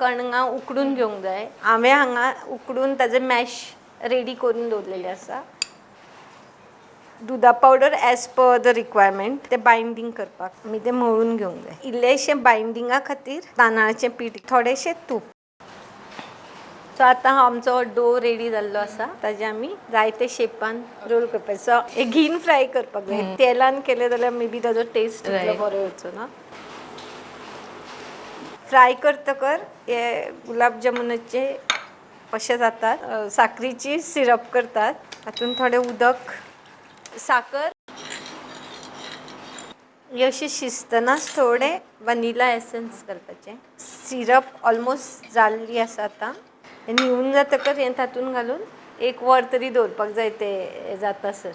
कणगां उकडून घेवंक जाय. हांवें हांगा उकडून ताजे मॅश रेडी करून दवरलेले आसा. दुदा powder as per the requirement ते बायंडींग करपाक आमी ते मळून घेवंक जाय. इल्लेशें बायंडिंगा खातीर तांदळाचें पीठ, थोडेशें तूप. सो आतां आमचो डो रेडी जाल्लो आसा. ताजे आमी जायते शेपान रोल करपाचे. सो हे घीन फ्राय करपाक जाय. तेलान केले जाल्यार मे बी ताजो टेस्ट तितलो बरो येवचो ना. फ्राय करतकर हे गुलाब जामुनाचे कशें जातात, साकरीची सिरप करतात. तातूंत थोडें उदक, साकर, हे अशें शिजतनाच थोडें वनिला एसेन्स घालपाचें. सिरप ऑलमोस्ट जाल्ली आसा आतां. न्हिवून जातकर हें तातूंत घालून 1 वर तरी दवरपाक जाय ते जातासर.